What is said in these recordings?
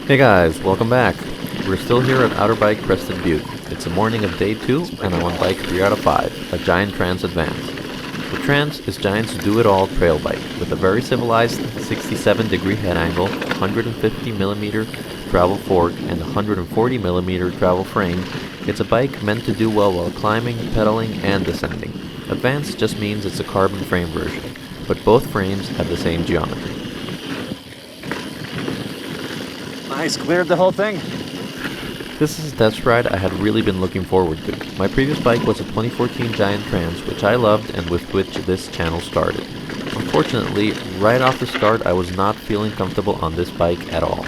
Hey guys, welcome back. We're still here at Outerbike Crested Butte. It's the morning of day 2, and I'm on bike 3 out of 5, a Giant Trance Advanced. The Trance is Giant's do-it-all trail bike, with a very civilized 67-degree head angle, 150mm travel fork, and 140mm travel frame. It's a bike meant to do well while climbing, pedaling, and descending. Advanced just means it's a carbon frame version, but both frames have the same geometry. Nice, cleared the whole thing. This is a test ride I had really been looking forward to. My previous bike was a 2014 Giant Trance, which I loved and with which this channel started. Unfortunately, right off the start I was not feeling comfortable on this bike at all.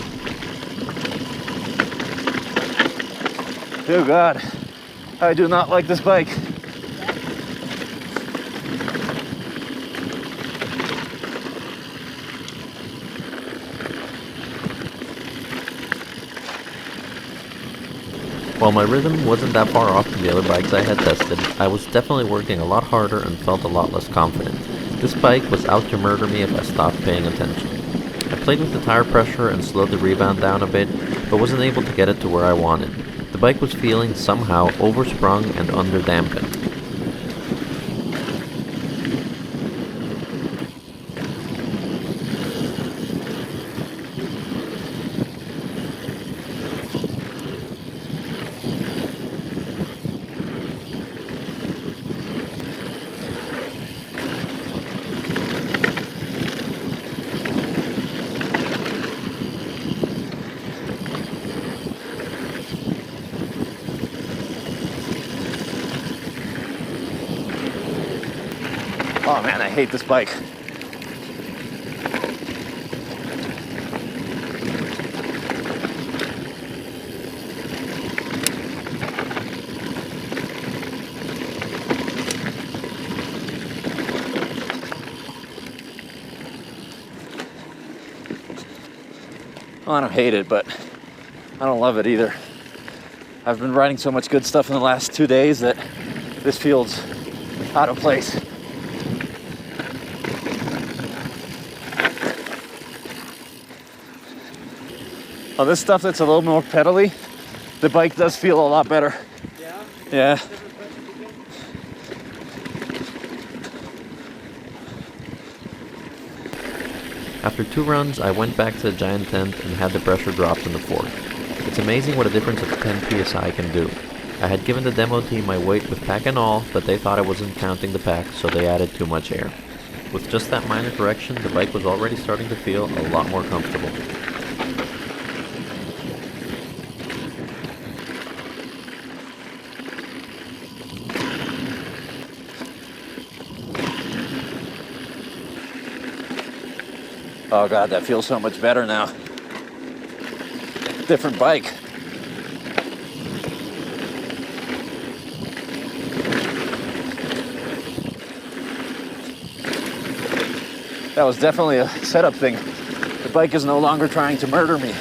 Oh God, I do not like this bike. While my rhythm wasn't that far off from the other bikes I had tested, I was definitely working a lot harder and felt a lot less confident. This bike was out to murder me if I stopped paying attention. I played with the tire pressure and slowed the rebound down a bit, but wasn't able to get it to where I wanted. The bike was feeling somehow oversprung and underdampened. Oh man, I hate this bike. Well, I don't hate it, but I don't love it either. I've been riding so much good stuff in the last 2 days that this feels out of place. Oh, this stuff that's a little more pedally, the bike does feel a lot better. Yeah? Yeah. After 2 runs, I went back to the Giant tent and had the pressure dropped in the fork. It's amazing what a difference of 10 psi can do. I had given the demo team my weight with pack and all, but they thought I wasn't counting the pack, so they added too much air. With just that minor correction, the bike was already starting to feel a lot more comfortable. Oh God, that feels so much better now. Different bike. That was definitely a setup thing. The bike is no longer trying to murder me.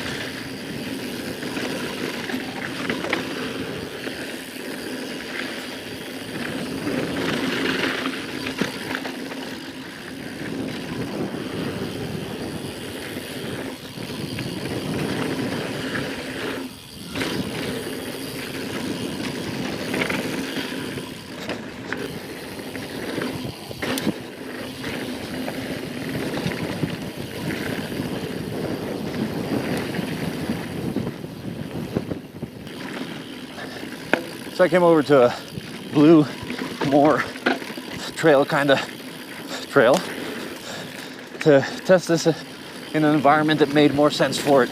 So I came over to a blue, more trail kind of trail to test this in an environment that made more sense for it.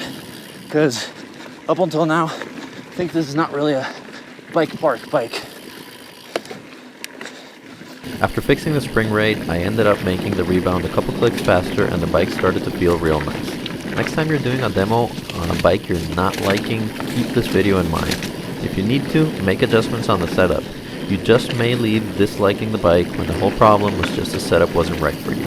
Because up until now, I think this is not really a bike park bike. After fixing the spring rate, I ended up making the rebound a couple clicks faster and the bike started to feel real nice. Next time you're doing a demo on a bike you're not liking, keep this video in mind. If you need to, make adjustments on the setup. You just may leave disliking the bike when the whole problem was just the setup wasn't right for you.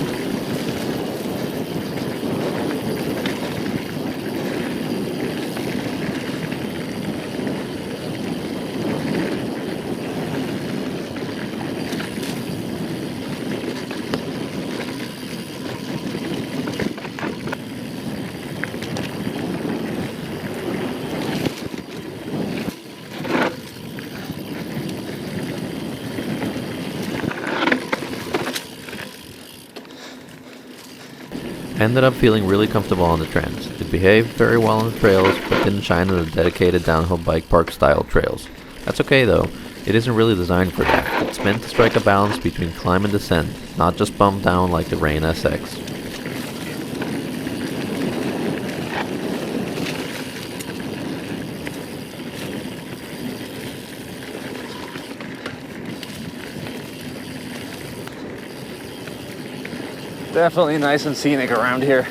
ended up feeling really comfortable on the Trance. It behaved very well on the trails, but didn't shine on the dedicated downhill bike park style trails. That's okay though, it isn't really designed for that. It's meant to strike a balance between climb and descent, not just bump down like the Rain SX. Definitely nice and scenic around here.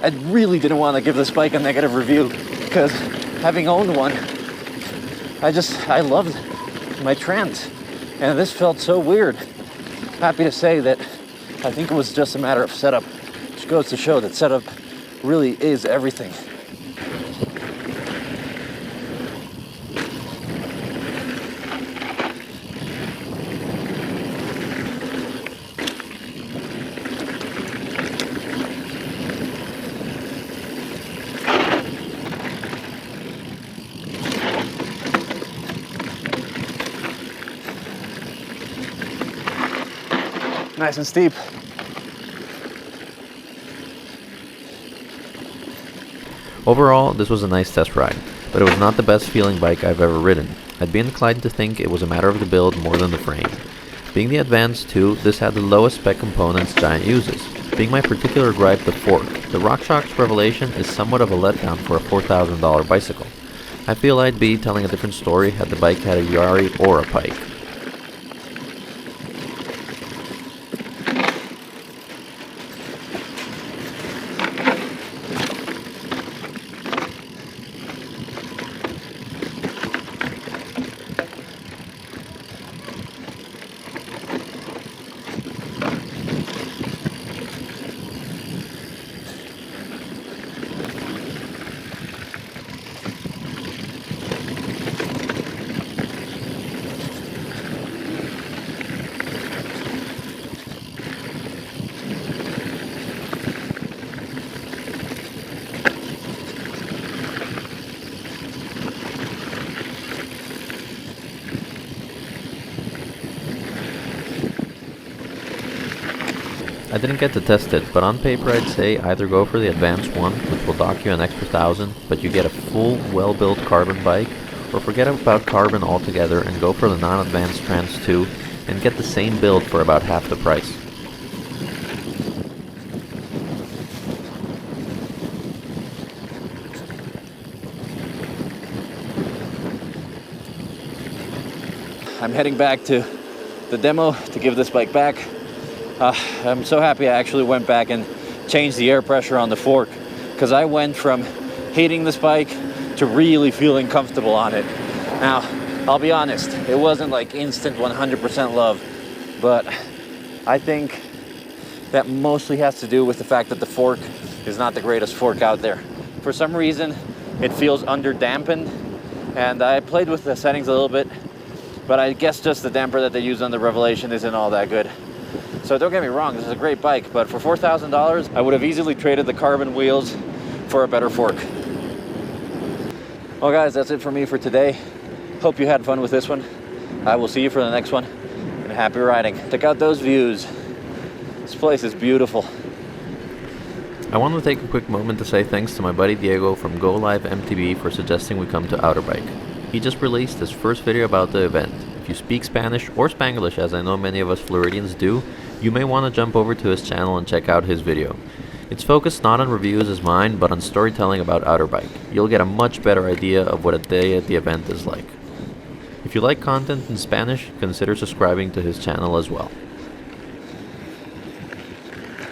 I really didn't want to give this bike a negative review because having owned one, I loved my Trance, and this felt so weird. Happy to say that I think it was just a matter of setup, which goes to show that setup really is everything. Nice and steep. Overall, this was a nice test ride, but it was not the best feeling bike I've ever ridden. I'd be inclined to think it was a matter of the build more than the frame. Being the Advanced too, this had the lowest spec components Giant uses. Being my particular gripe the fork, the RockShox Revelation is somewhat of a letdown for a $4,000 bicycle. I feel I'd be telling a different story had the bike had a Yari or a Pike. I didn't get to test it, but on paper I'd say either go for the Advanced one, which will dock you an extra 1,000, but you get a full, well-built carbon bike, or forget about carbon altogether and go for the non-Advanced Trance 2 and get the same build for about half the price. I'm heading back to the demo to give this bike back. I'm so happy I actually went back and changed the air pressure on the fork, because I went from hating this bike to really feeling comfortable on it. Now, I'll be honest, it wasn't like instant 100% love, but I think that mostly has to do with the fact that the fork is not the greatest fork out there. For some reason, it feels underdampened, and I played with the settings a little bit, but I guess just the damper that they use on the Revelation isn't all that good. So don't get me wrong, this is a great bike, but for $4,000, I would have easily traded the carbon wheels for a better fork. Well guys, that's it for me for today. Hope you had fun with this one. I will see you for the next one, and happy riding. Check out those views. This place is beautiful. I want to take a quick moment to say thanks to my buddy Diego from Go Live MTB for suggesting we come to Outerbike. He just released his first video about the event. If you speak Spanish or Spanglish, as I know many of us Floridians do, you may want to jump over to his channel and check out his video. It's focused not on reviews as mine, but on storytelling about Outerbike. You'll get a much better idea of what a day at the event is like. If you like content in Spanish, consider subscribing to his channel as well.